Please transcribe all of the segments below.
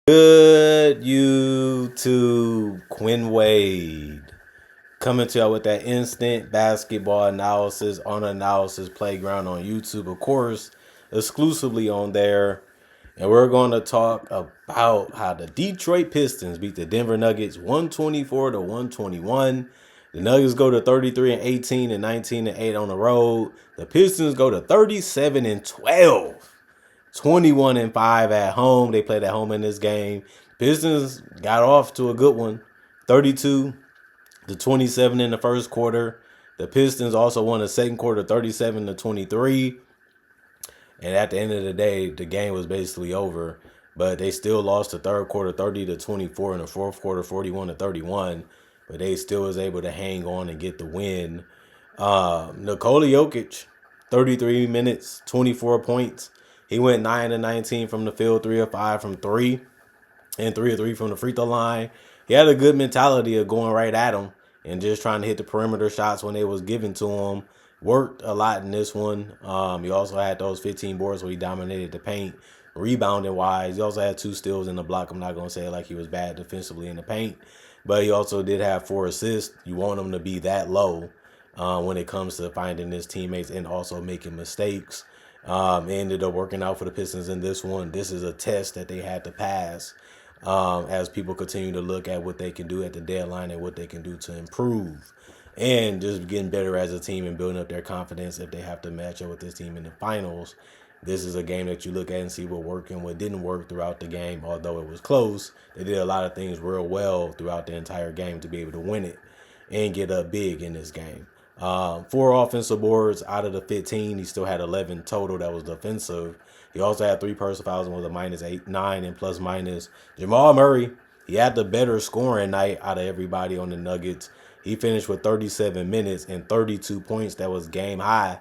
Good YouTube, Quinn Wade coming to y'all with that instant basketball analysis on Analysis Playground on YouTube, of course, exclusively on there. And we're going to talk about how the Detroit Pistons beat the Denver Nuggets 124 to 121. The Nuggets go to 33 and 18 and 19 and 8 on the road. The Pistons go to 37 and 12. 21 and 5 at home. They played at home in this game. Pistons got off to a good one. 32 to 27 in the first quarter. The Pistons also won the second quarter 37 to 23. And at the end of the day, the game was basically over. But they still lost the third quarter 30 to 24 and the fourth quarter 41 to 31. But they still was able to hang on and get the win. Nikola Jokic, 33 minutes, 24 points. He went 9 of 19 from the field, 3 of 5 from 3, and 3 of 3 from the free throw line. He had a good mentality of going right at him and just trying to hit the perimeter shots when they was given to him. Worked a lot in this one. He also had those 15 boards where he dominated the paint. Rebounding wise, he also had 2 steals in the block. I'm not going to say like he was bad defensively in the paint, but he also did have 4 assists. You want him to be that low when it comes to finding his teammates and also making mistakes. Ended up working out for the Pistons in this one. This is a test that they had to pass as people continue to look at what they can do at the deadline and what they can do to improve and just getting better as a team and building up their confidence if they have to match up with this team in the finals. This is a game that you look at and see what worked and what didn't work throughout the game. Although it was close, they did a lot of things real well throughout the entire game to be able to win it and get up big in this game. 4 offensive boards out of the 15. He still had 11 total that was defensive. He also had 3 personal fouls and was a -8, 9, and plus minus. Jamal Murray, he had the better scoring night out of everybody on the Nuggets. He finished with 37 minutes and 32 points. That was game high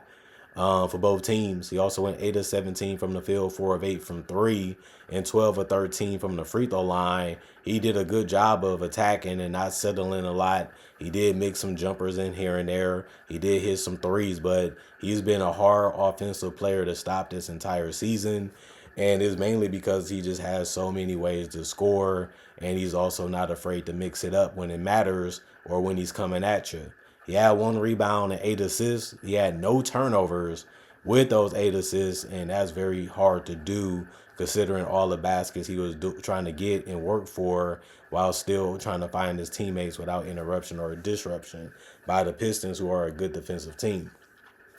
for both teams. He also went 8 of 17 from the field, 4 of 8 from 3, and 12 of 13 from the free throw line. He did a good job of attacking and not settling a lot. He did make some jumpers in here and there. He did hit some threes, but he's been a hard offensive player to stop this entire season. And it's mainly because he just has so many ways to score, and he's also not afraid to mix it up when it matters or when he's coming at you. He had 1 rebound and 8 assists. He had no turnovers with those 8 assists, and that's very hard to do considering all the baskets he was trying to get and work for while still trying to find his teammates without interruption or disruption by the Pistons, who are a good defensive team.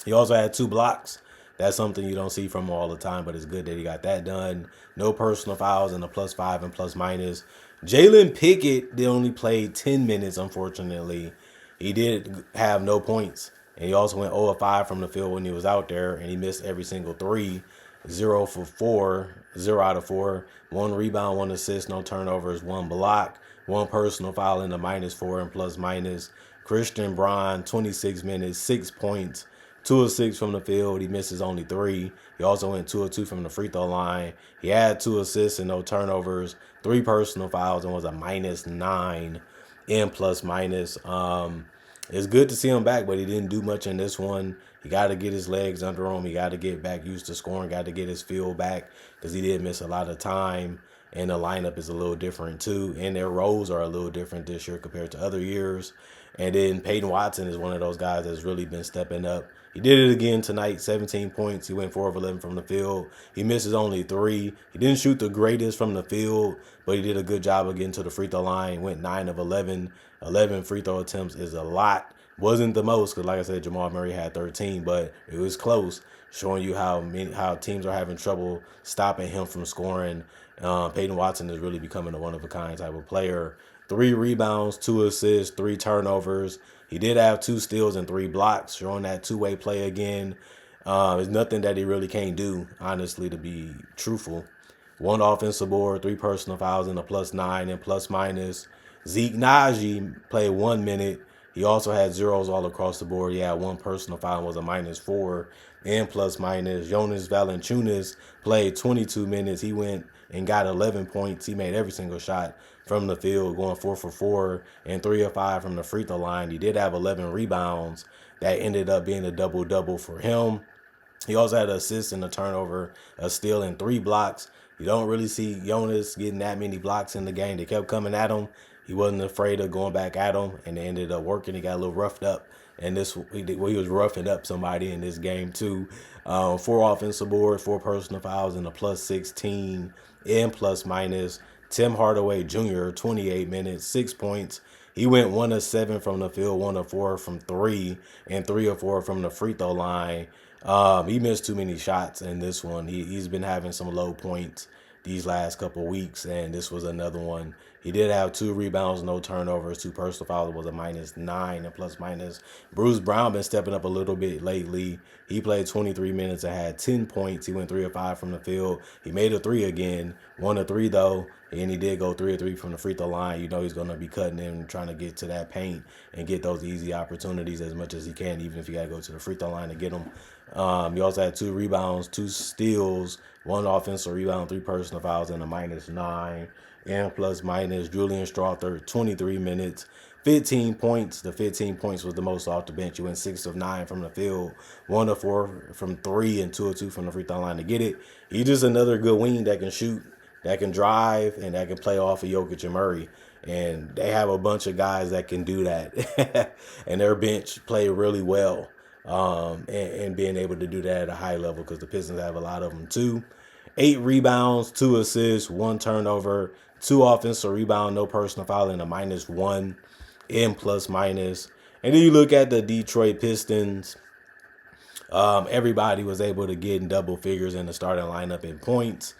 He also had 2 blocks. That's something you don't see from him all the time, but it's good that he got that done. No personal fouls and a +5 and plus minus. Jalen Pickett, they only played 10 minutes, unfortunately. He did have no points. And he also went 0 of 5 from the field when he was out there, and he missed every single 3. 0 for 4, 0 out of 4. 1 rebound, 1 assist, no turnovers, 1 block, 1 personal foul in the -4 and plus minus. Christian Braun, 26 minutes, 6 points, 2 of 6 from the field. He misses only 3. He also went 2 of 2 from the free throw line. He had 2 assists and no turnovers, 3 personal fouls, and was a -9 in plus minus. It's good to see him back, but he didn't do much in this one. He got to get his legs under him. He got to get back used to scoring, got to get his feel back because he did miss a lot of time. And the lineup is a little different too. And their roles are a little different this year compared to other years. And then Peyton Watson is one of those guys that's really been stepping up. He did it again tonight, 17 points. He went 4 of 11 from the field. He misses only 3. He didn't shoot the greatest from the field, but he did a good job of getting to the free throw line. Went 9 of 11. 11 free throw attempts is a lot. Wasn't the most because, like I said, Jamal Murray had 13, but it was close, showing you how teams are having trouble stopping him from scoring. Peyton Watson is really becoming a one-of-a-kind type of player. 3 rebounds, 2 assists, 3 turnovers. He did have 2 steals and 3 blocks, showing that two-way play again. There's nothing that he really can't do, honestly, to be truthful. 1 offensive board, 3 personal fouls, and a +9 and plus minus. Zeke Naji played 1 minute. He also had zeros all across the board. He had 1 personal foul and was a -4 and plus minus. Jonas Valanciunas played 22 minutes. He went and got 11 points. He made every single shot from the field, going 4 for 4 and 3 of 5 from the free throw line. He did have 11 rebounds. That ended up being a double-double for him. He also had an assist and a turnover, a steal, and 3 blocks. You don't really see Jonas getting that many blocks in the game. They kept coming at him. He wasn't afraid of going back at him, and they ended up working. He got a little roughed up, and he was roughing up somebody in this game too. 4 offensive boards, 4 personal fouls, and a plus 16 in plus minus. Tim Hardaway Jr. 28 minutes, 6 points. He went 1 of 7 from the field, 1 of 4 from three, and 3 of 4 from the free throw line. He missed too many shots in this one. He's been having some low points these last couple of weeks, and this was another one. He did have 2 rebounds, no turnovers, 2 personal fouls, was a -9 and plus minus. Bruce Brown been stepping up a little bit lately. He played 23 minutes and had 10 points. He went 3 of 5 from the field. He made a three again, 1 of 3 though, and he did go 3 of 3 from the free throw line. You know he's going to be cutting in, trying to get to that paint and get those easy opportunities as much as he can, even if you got to go to the free throw line to get them. He also had 2 rebounds, 2 steals, 1 offensive rebound, 3 personal fouls, and a -9 and plus minus. Julian Strawther, 23 minutes, 15 points. The 15 points was the most off the bench. He went 6 of 9 from the field, 1 of 4 from three, and 2 of 2 from the free throw line to get it. He's just another good wing that can shoot, that can drive, and that can play off of Jokic and Murray. And they have a bunch of guys that can do that. And their bench play really well. And being able to do that at a high level, because the Pistons have a lot of them too. 8 rebounds, 2 assists, 1 turnover, 2 offensive rebound, no personal foul, and a -1 in plus minus. And then you look at the Detroit Pistons. Everybody was able to get in double figures in the starting lineup in points.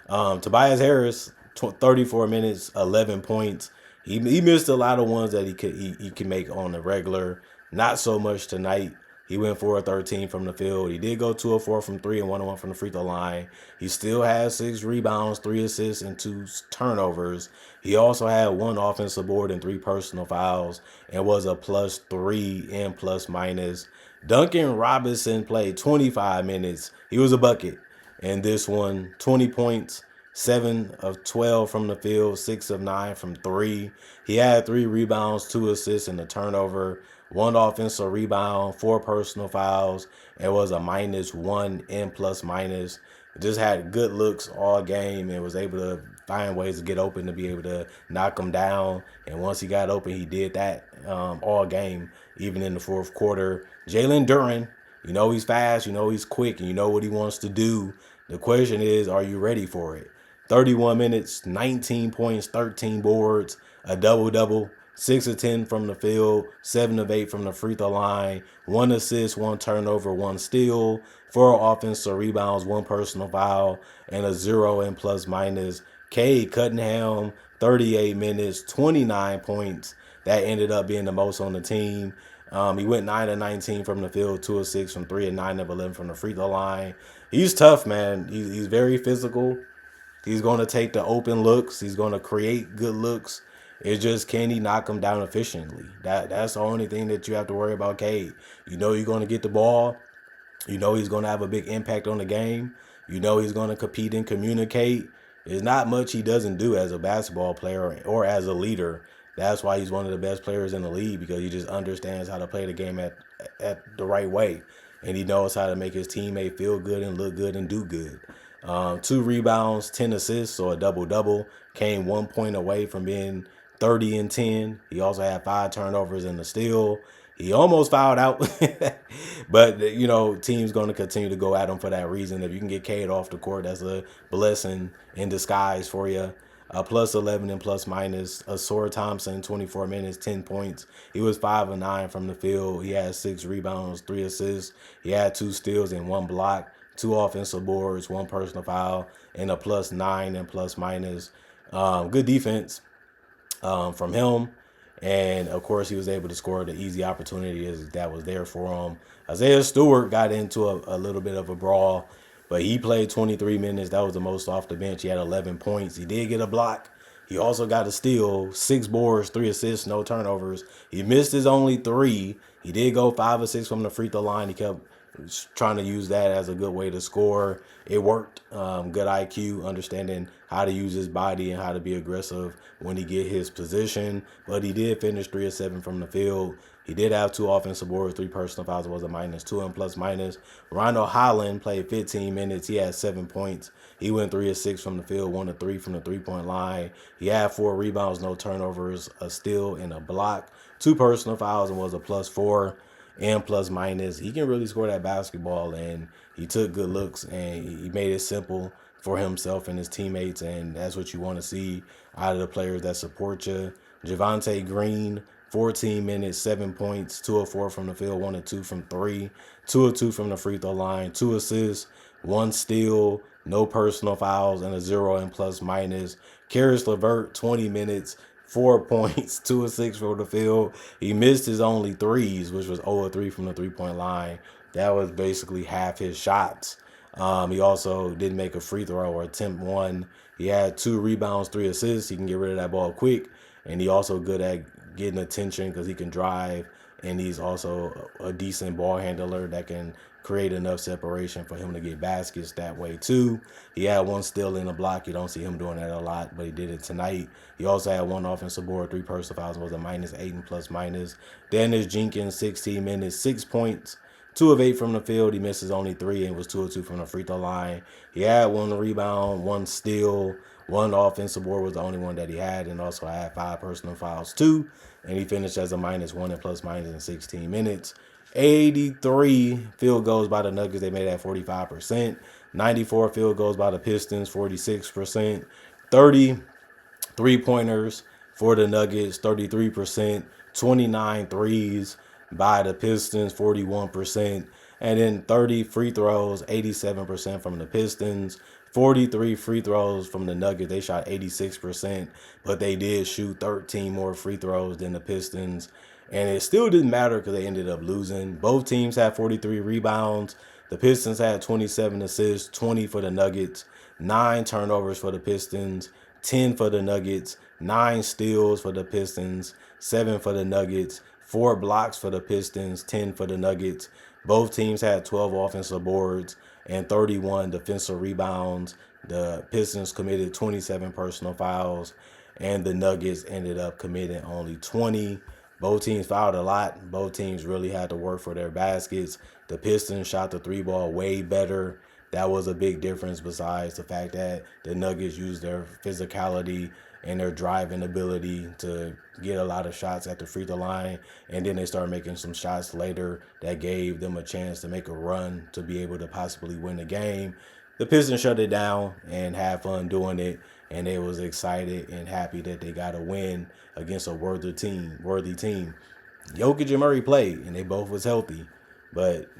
Tobias Harris, 34 minutes, 11 points. He missed a lot of ones that he can make on the regular. Not so much tonight. He went 4 of 13 from the field. He did go 2 of 4 from three and 1 of 1 from the free throw line. He still has 6 rebounds, 3 assists, and 2 turnovers. He also had 1 offensive board and 3 personal fouls, and was a +3 in plus minus. Duncan Robinson played 25 minutes. He was a bucket. And this one, 20 points, 7 of 12 from the field, 6 of 9 from three. He had 3 rebounds, 2 assists, and a turnover. 1 offensive rebound, 4 personal fouls, and was a -1 in plus minus. Just had good looks all game and was able to find ways to get open to be able to knock him down. And once he got open, he did that all game, even in the fourth quarter. Jalen Duren, you know he's fast, you know he's quick, and you know what he wants to do. The question is, are you ready for it? 31 minutes, 19 points, 13 boards, a double-double. 6 of 10 from the field, 7 of 8 from the free throw line, 1 assist, 1 turnover, 1 steal, 4 offensive rebounds, 1 personal foul, and a 0 in plus minus. Cade Cunningham, 38 minutes, 29 points. That ended up being the most on the team. He went 9 of 19 from the field, 2 of 6 from three, and 9 of 11 from the free throw line. He's tough, man. He's very physical. He's going to take the open looks. He's going to create good looks. It's just, can he knock him down efficiently? That's the only thing that you have to worry about, Cade. You know you're going to get the ball. You know he's going to have a big impact on the game. You know he's going to compete and communicate. There's not much he doesn't do as a basketball player or as a leader. That's why he's one of the best players in the league, because he just understands how to play the game at the right way. And he knows how to make his teammate feel good and look good and do good. 2 rebounds, 10 assists, so a double-double. Came 1 point away from being 30 and 10. He also had 5 turnovers and a steal. He almost fouled out. But, you know, team's going to continue to go at him for that reason. If you can get Cade off the court, that's a blessing in disguise for you. +11 and plus minus. Asor Thompson, 24 minutes, 10 points. He was 5 of 9 from the field. He had 6 rebounds, 3 assists. He had 2 steals and 1 block. 2 offensive boards, 1 personal foul, and a +9 and plus minus. Good defense from him. And, of course, he was able to score the easy opportunities that was there for him. Isaiah Stewart got into a little bit of a brawl, but he played 23 minutes. That was the most off the bench. He had 11 points. He did get a block. He also got a steal, 6 boards, 3 assists, no turnovers. He missed his only 3. He did go 5 of 6 from the free throw line. He kept trying to use that as a good way to score. It worked. Good IQ, understanding how to use his body and how to be aggressive when he get his position. But he did finish 3 of 7 from the field. He did have 2 offensive boards, 3 personal fouls. It was a -2 and plus minus. Rondo Holland played 15 minutes. He had 7 points. He went 3 of 6 from the field, 1 of 3 from the 3-point line. He had 4 rebounds, no turnovers, a steal, and a block. 2 personal fouls and was a +4 and plus minus. He can really score that basketball, and he took good looks, and he made it simple for himself and his teammates, and that's what you want to see out of the players that support you. Javonte Green, 14 minutes, 7 points, 2 of 4 from the field, 1 of 2 from 3, 2 of 2 from the free throw line, 2 assists, 1 steal, no personal fouls, and a 0 and plus minus. Karis LeVert, 20 minutes, 4 points, 2 of 6 from the field. He missed his only threes, which was 0 of 3 from the 3-point line. That was basically half his shots. He also didn't make a free throw or attempt one. He had 2 rebounds, 3 assists. He can get rid of that ball quick. And he also good at getting attention because he can drive. And he's also a decent ball handler that can create enough separation for him to get baskets that way too. He had 1 steal in a block. You don't see him doing that a lot, but he did it tonight. He also had 1 offensive board, 3 personal fouls, was a -8 and plus minus. Dennis Jenkins, 16 minutes, 6 points, 2 of 8 from the field. He misses only 3 and was 2 of 2 from the free throw line. He had 1 rebound, 1 steal, 1 offensive board was the only one that he had, and also had 5 personal fouls too. And he finished as a -1 and plus minus in 16 minutes. 83 field goals by the Nuggets. They made that 45%. 94 field goals by the Pistons, 46%. 30 3-pointers for the Nuggets, 33%. 29 threes by the Pistons, 41%. And then 30 free throws, 87% from the Pistons. 43 free throws from the Nuggets. They shot 86%, but they did shoot 13 more free throws than the Pistons. And it still didn't matter because they ended up losing. Both teams had 43 rebounds. The Pistons had 27 assists, 20 for the Nuggets, 9 turnovers for the Pistons, 10 for the Nuggets, 9 steals for the Pistons, 7 for the Nuggets, 4 blocks for the Pistons, 10 for the Nuggets. Both teams had 12 offensive boards and 31 defensive rebounds. The Pistons committed 27 personal fouls, and the Nuggets ended up committing only 20. Both teams fouled a lot. Both teams really had to work for their baskets. The Pistons shot the 3-ball way better. That was a big difference, besides the fact that the Nuggets used their physicality and their driving ability to get a lot of shots at the free throw line. And then they started making some shots later that gave them a chance to make a run to be able to possibly win the game. The Pistons shut it down and had fun doing it, and they was excited and happy that they got a win against a worthy team. Jokic and Murray played, and they both was healthy. But,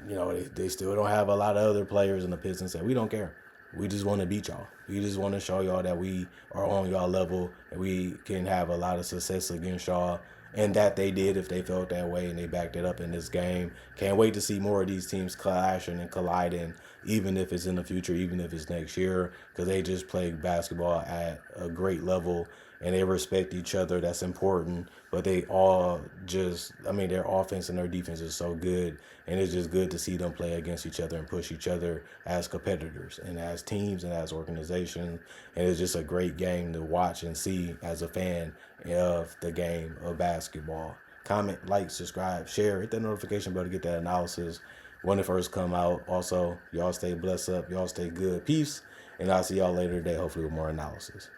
they still don't have a lot of other players in the Pistons, and we don't care. We just want to beat y'all. We just want to show y'all that we are on y'all level and we can have a lot of success against y'all. And that they did if they felt that way, and they backed it up in this game. Can't wait to see more of these teams clashing and colliding, even if it's in the future, even if it's next year, because they just play basketball at a great level and they respect each other. That's important. But they all their offense and their defense is so good, and it's just good to see them play against each other and push each other as competitors and as teams and as organizations. And it's just a great game to watch and see as a fan of the game of basketball. Comment, like, subscribe, share, hit that notification bell to get that analysis when it first come out. Also, y'all stay blessed up, y'all stay good, peace, and I'll see y'all later today, hopefully with more analysis.